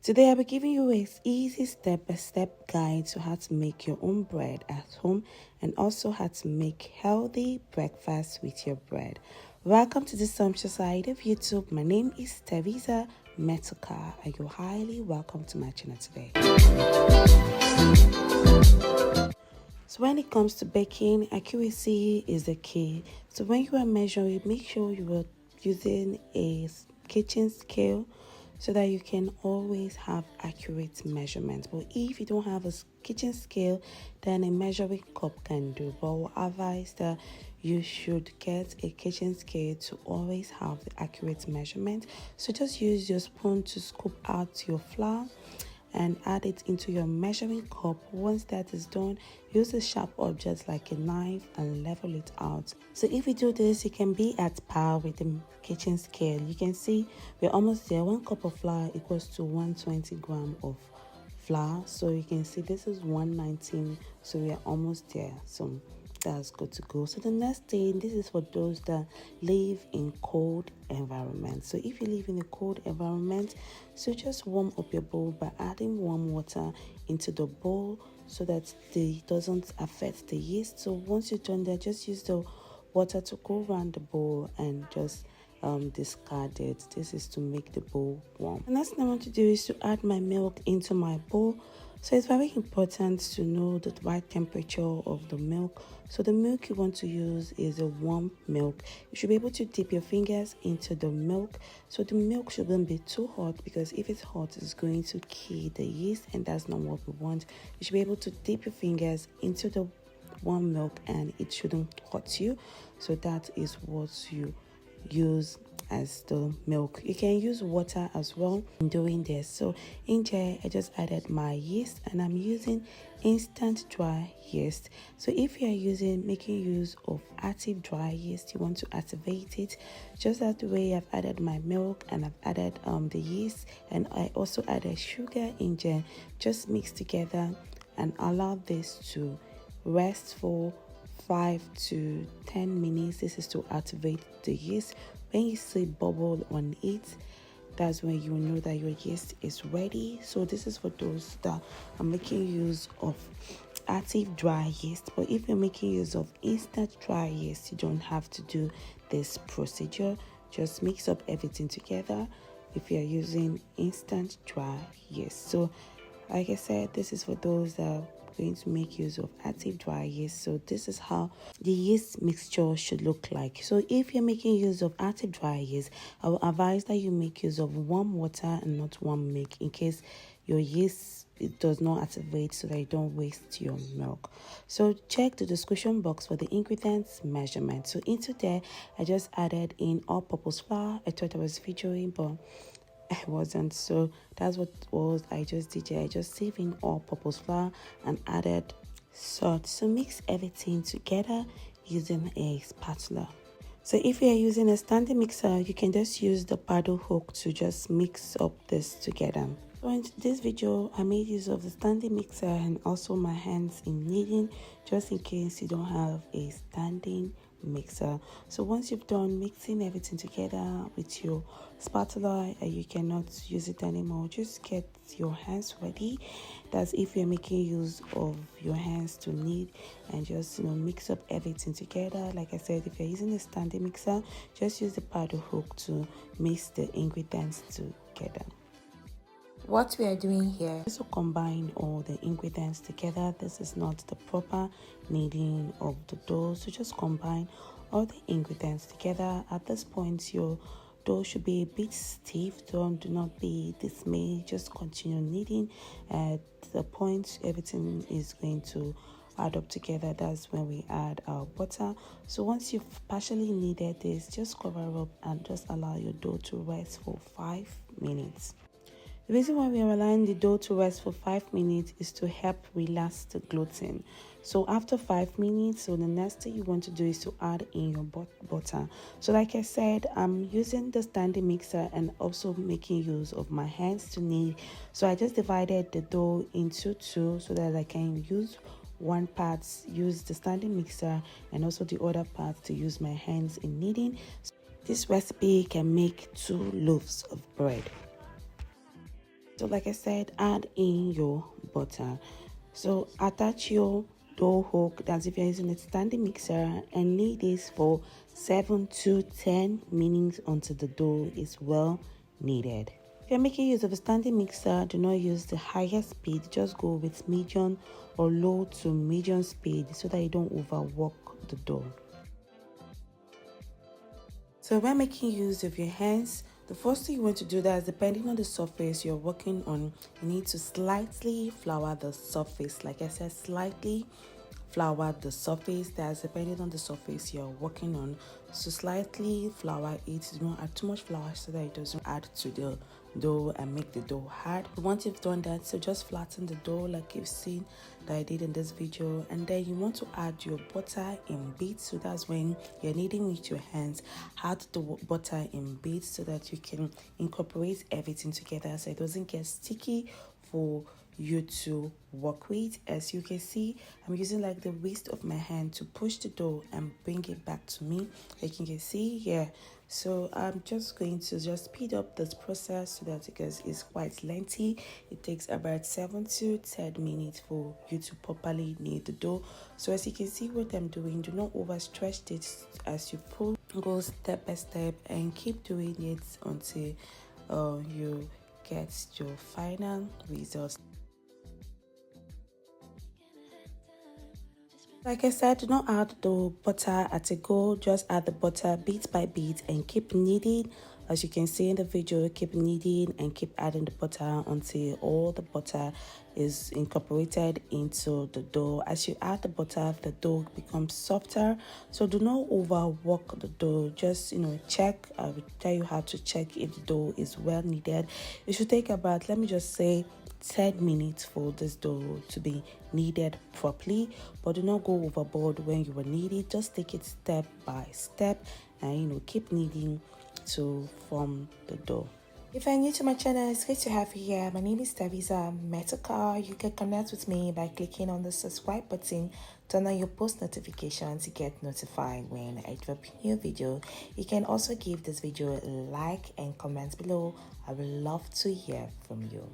Today I'll be giving you an easy step-by-step guide to how to make your own bread at home and also how to make healthy breakfast with your bread. Welcome to the sumptuous side of YouTube. My name is Teresa Metoka and you're highly welcome to my channel today. So when it comes to baking, accuracy is the key. So when you are measuring, make sure you are using a kitchen scale so that you can always have accurate measurements. But if you don't have a kitchen scale, then a measuring cup can do. But I will advise that you should get a kitchen scale to always have the accurate measurement. So just use your spoon to scoop out your flour and add it into your measuring cup. Once that is done, use a sharp object like a knife and level it out. So if you do this, you can be at par with the kitchen scale. You can see we're almost there. 1 cup of flour equals to 120 grams of flour. So you can see this is 119, so we are almost there. So that's good to go. So the next thing, this is for those that live in cold environment. So if you live in a cold environment, so just warm up your bowl by adding warm water into the bowl so that it doesn't affect the yeast. So once you're done that, just use the water to go around the bowl and just discard it. This is to make the bowl warm. The next thing I want to do is to add my milk into my bowl. So it's very important to know the right temperature of the milk. So the milk you want to use is a warm milk. You should be able to dip your fingers into the milk. So the milk shouldn't be too hot, because if it's hot, it's going to kill the yeast, and that's not what we want. You should be able to dip your fingers into the warm milk and it shouldn't hurt you. So that is what you use as the milk. You can use water as well in doing this. So in here I just added my yeast and I'm using instant dry yeast. So if you are making use of active dry yeast, you want to activate it just as the way I've added my milk and I've added the yeast, and I also added sugar in here. Just mix together and allow this to rest for 5 to 10 minutes. This is to activate the yeast. When you see bubble on it, that's when you know that your yeast is ready. So this is for those that are making use of active dry yeast. But if you're making use of instant dry yeast, you don't have to do this procedure. Just mix up everything together if you're using instant dry yeast. So like I said, this is for those that are going to make use of active dry yeast. So this is how the yeast mixture should look like. So if you're making use of active dry yeast, I will advise that you make use of warm water and not warm milk, in case your yeast does not activate, so that you don't waste your milk. So check the description box for the ingredients measurement. So into there I just added in all-purpose flour. I thought I was featuring, but I wasn't. So that's what I just did here. I just saved in all-purpose flour and added salt. So mix everything together using a spatula. So if you are using a standing mixer, you can just use the paddle hook to just mix up this together. So in this video, I made use of the standing mixer and also my hands in kneading, just in case you don't have a standing mixer. So once you've done mixing everything together with your spatula, you cannot use it anymore. Just get your hands ready. That's if you're making use of your hands to knead, and just mix up everything together. Like I said, if you're using a standing mixer, just use the paddle hook to mix the ingredients together. What we are doing here is to combine all the ingredients together. This is not the proper kneading of the dough, so just combine all the ingredients together. At this point, your dough should be a bit stiff. Do not be dismayed. Just continue kneading. At the point everything is going to add up together, that's when we add our butter. So once you've partially kneaded this, just cover up and just allow your dough to rest for 5 minutes. The reason why we are allowing the dough to rest for 5 minutes is to help relax the gluten. So after 5 minutes, so the next thing you want to do is to add in your butter. So like I said, I'm using the standing mixer and also making use of my hands to knead. So I just divided the dough into two so that I can use one part, use the standing mixer, and also the other part to use my hands in kneading. This recipe can make 2 loaves of bread. So like I said, add in your butter. So attach your dough hook, that's if you're using a standing mixer, and knead this for 7 to 10 minutes until the dough is well kneaded. If you're making use of a standing mixer, do not use the highest speed, just go with medium or low to medium speed so that you don't overwork the dough. So when making use of your hands, the first thing you want to do, that is depending on the surface you're working on, you need to slightly flour the surface. Like I said, slightly flour the surface. That's depending on the surface you're working on. So slightly flour it. Do not add too much flour so that it doesn't add to the dough and make the dough hard. Once you've done that, so just flatten the dough like you've seen that I did in this video, and then you want to add your butter in bits. So that's when you're kneading with your hands, add the butter in bits so that you can incorporate everything together so it doesn't get sticky for you to work with. As you can see, I'm using like the waist of my hand to push the dough and bring it back to me, like you can see here. So I'm just going to just speed up this process so that, because it's quite lengthy, it takes about 7 to 10 minutes for you to properly knead the dough. So as you can see what I'm doing, do not overstretch it as you pull. Go step by step and keep doing it until you get your final results. Like I said, do not add the butter at a go, just add the butter bit by bit and keep kneading. As you can see in the video, keep kneading and keep adding the butter until all the butter is incorporated into the dough. As you add the butter, the dough becomes softer. So do not overwork the dough. Just check. I will tell you how to check if the dough is well kneaded. It should take about, let me just say, 10 minutes for this dough to be kneaded properly, but do not go overboard when you are kneading. Just take it step by step and keep kneading to form the dough. If you're new to my channel, it's great to have you here. My name is Tavisa Metakar. You can connect with me by clicking on the subscribe button, turn on your post notifications to get notified when I drop a new video. You can also give this video a like and comment below. I would love to hear from you.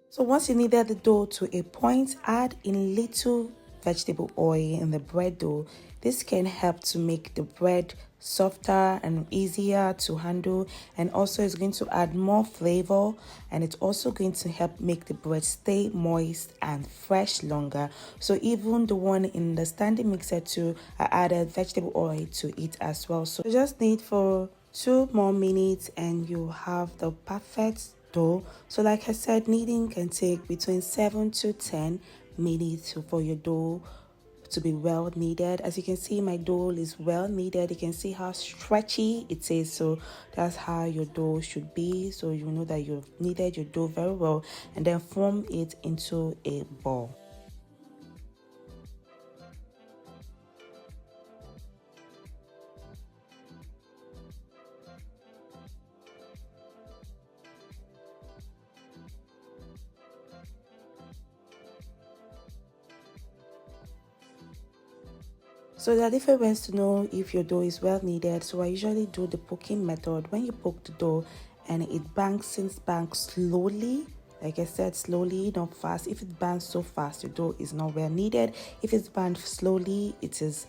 So once you kneaded the dough to a point, add in little vegetable oil in the bread dough. This can help to make the bread softer and easier to handle, and also is going to add more flavor, and it's also going to help make the bread stay moist and fresh longer. So even the one in the standing mixer too, I added vegetable oil to it as well. So you just need for 2 more minutes and you have the perfect dough. So like I said, kneading can take between 7 to 10 minutes for your dough to be well kneaded. As you can see, my dough is well kneaded. You can see how stretchy it is. So that's how your dough should be. So you know that you've kneaded your dough very well, and then form it into a ball. So there are different ways to know if your dough is well kneaded. So I usually do the poking method. When you poke the dough and it banks slowly, like I said, slowly, not fast. If it bangs so fast, your dough is not well kneaded. If it's banged slowly, it is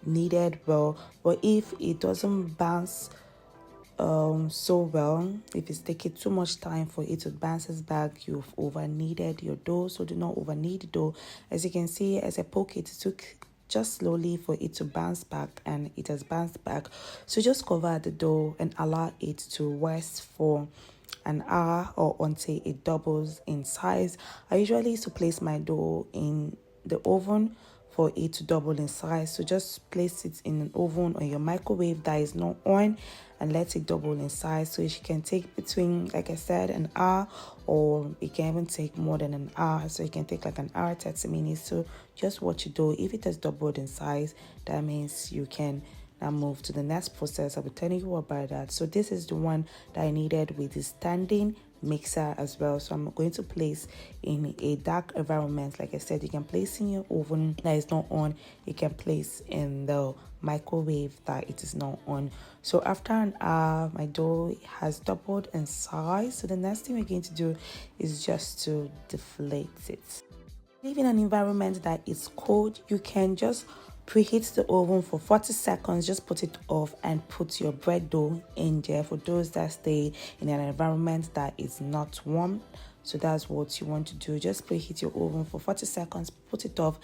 kneaded well. But if it doesn't bounce so well, if it's taking too much time for it to bounces back, you've over kneaded your dough. So do not over knead the dough. As you can see, as I poke it, it took just slowly for it to bounce back, and it has bounced back. So just cover the dough and allow it to rest for an hour or until it doubles in size. I usually used to place my dough in the oven for it to double in size. So just place it in an oven or your microwave that is not on and let it double in size. So it can take between, like I said, an hour, or it can even take more than an hour. So it can take like an hour, 30 minutes. So just watch it dough. If it has doubled in size, that means you can now move to the next process. I'll be telling you about that. So this is the one that I needed with the standing mixer as well. So I'm going to place in a dark environment. Like I said, you can place in your oven that is not on, you can place in the microwave that it is not on. So after an hour, my dough has doubled in size. So the next thing we're going to do is just to deflate it. Live in an environment that is cold, you can just preheat the oven for 40 seconds, just put it off and put your bread dough in there. For those that stay in an environment that is not warm, so that's what you want to do. Just preheat your oven for 40 seconds, put it off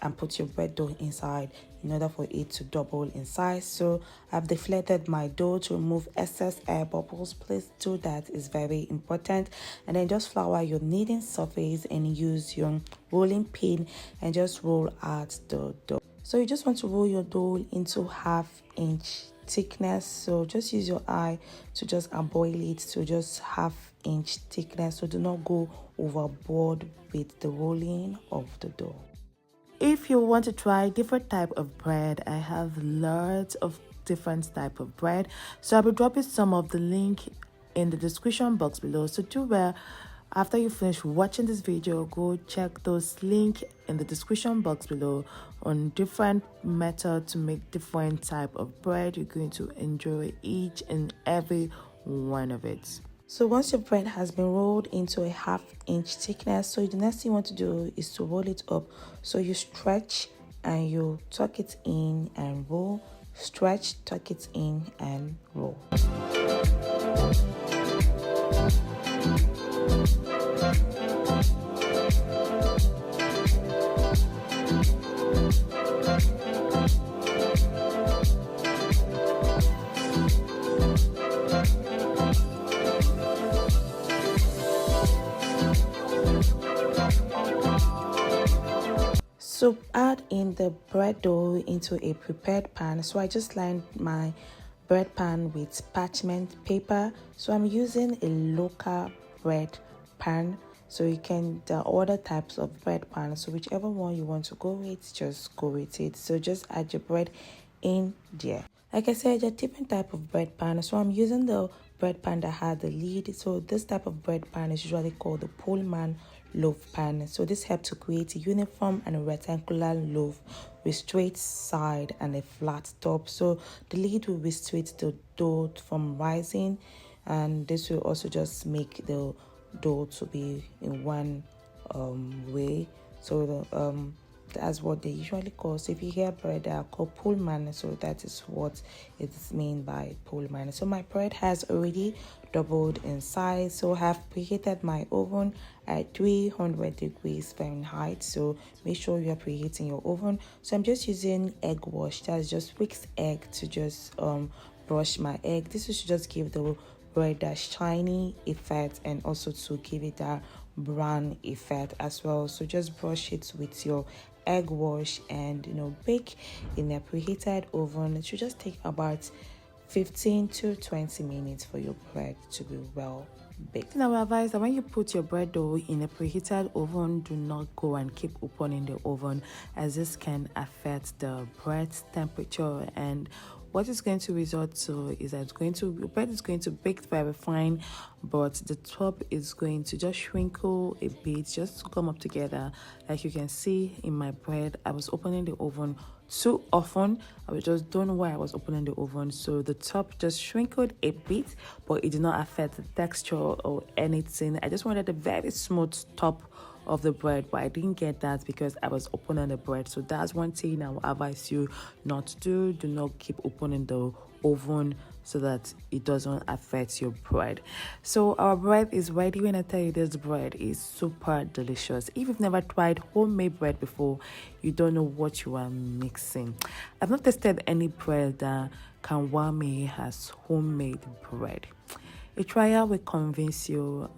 and put your bread dough inside in order for it to double in size. So I've deflated my dough to remove excess air bubbles. Please do that, is very important. And then just flour your kneading surface and use your rolling pin and just roll out the dough. So you just want to roll your dough into 1/2 inch thickness. So just use your eye to just boil it to just 1/2 inch thickness. So do not go overboard with the rolling of the dough. If you want to try different type of bread, I have lots of different type of bread. So I'll be dropping some of the link in the description box below. So do well, after you finish watching this video, go check those link in the description box below on different method to make different type of bread. You're going to enjoy each and every one of it. So once your bread has been rolled into a 1/2 inch thickness, so the next thing you want to do is to roll it up. So you stretch and you tuck it in and roll, stretch, tuck it in and roll. So add in the bread dough into a prepared pan. So I just lined my bread pan with parchment paper. So I'm using a local bread pan. So you can, there are other types of bread pan. So whichever one you want to go with, just go with it. So just add your bread in there. Like I said, there are different type of bread pan. So I'm using the bread pan that had the lid. So this type of bread pan is usually called the Pullman loaf pan. So this helps to create a uniform and a rectangular loaf with straight side and a flat top. So the lid will restrict the dough from rising, and this will also just make the dough to be in one way. So that's what they usually call. So if you hear bread that are called Pullman, so that is what it's meant by Pullman. So my bread has already doubled in size. So I have preheated my oven at 300 degrees Fahrenheit. So make sure you are preheating your oven. So I'm just using egg wash, that's just whisk egg, to just brush my egg. This should just give the bread that shiny effect and also to give it that brown effect as well. So just brush it with your egg wash and bake in a preheated oven. It should just take about 15 to 20 minutes for your bread to be well baked. Now, I advise that when you put your bread dough in a preheated oven, do not go and keep opening the oven, as this can affect the bread's temperature, and what it's going to result to is that your bread is going to bake very fine, but the top is going to just shrinkle a bit, just to come up together. Like you can see in my bread, I was opening the oven too often. I don't know why I was opening the oven, so the top just shrinkled a bit, but it did not affect the texture or anything. I just wanted a very smooth top of the bread, but I didn't get that because I was opening the bread. So that's one thing I will advise you not to do. Do not keep opening the oven so that it doesn't affect your bread. So our bread is ready. When I tell you this bread is super delicious. If you've never tried homemade bread before, you don't know what you are mixing. I've not tested any bread that can wow me as homemade bread. A trial will convince you,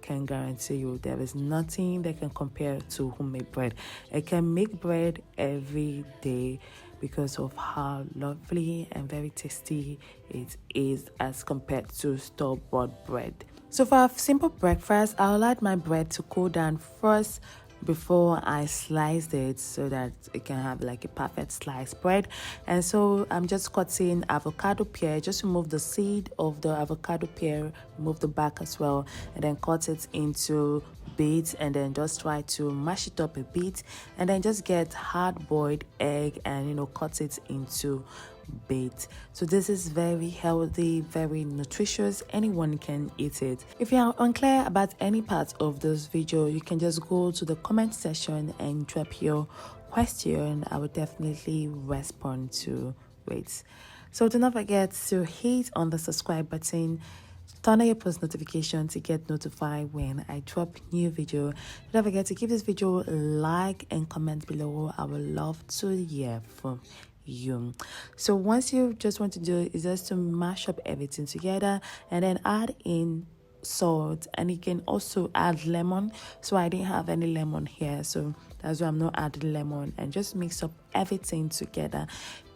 can guarantee you there is nothing that can compare to homemade bread. I can make bread every day because of how lovely and very tasty it is as compared to store-bought bread. So for a simple breakfast, I'll add my bread to cool down first before I sliced it so that it can have like a perfect sliced bread. And so I'm just cutting avocado pear. Just remove the seed of the avocado pear, remove the back as well, and then cut it into bits, and then just try to mash it up a bit, and then just get hard boiled egg and cut it into bit. So this is very healthy, very nutritious. Anyone can eat it. If you are unclear about any part of this video, you can just go to the comment section and drop your question. I will definitely respond to it. So do not forget to hit on the subscribe button, turn on your post notification to get notified when I drop new video. Don't forget to give this video a like and comment below. I would love to hear from you. So once you just want to do is just to mash up everything together and then add in salt, and you can also add lemon. So I didn't have any lemon here, so that's why I'm not adding lemon, and just mix up everything together.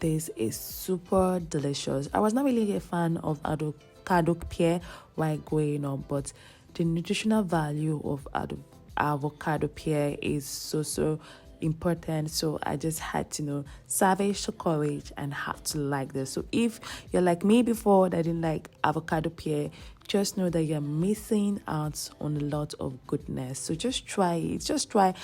This is super delicious. I was not really a fan of avocado pear while growing up, but the nutritional value of avocado pear is so important. So I just had to savage the courage and have to like this. So if you're like me before that didn't like avocado pear, just know that you're missing out on a lot of goodness. So just try it. Just try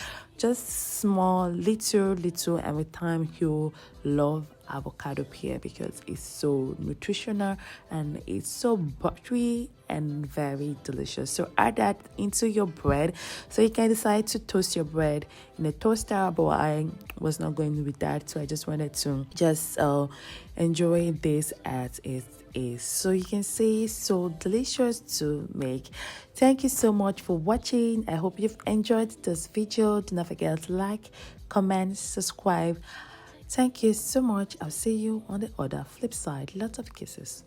small, little, and with time you'll love avocado pear because it's so nutritional and it's so buttery and very delicious. So add that into your bread. So you can decide to toast your bread in a toaster, but I was not going with that, so I just wanted to just enjoy this as it is. So you can see, so delicious to make. Thank you so much for watching. I hope you've enjoyed this video. Do not forget to like, comment, subscribe. Thank you so much. I'll see you on the other flip side. Lots of kisses.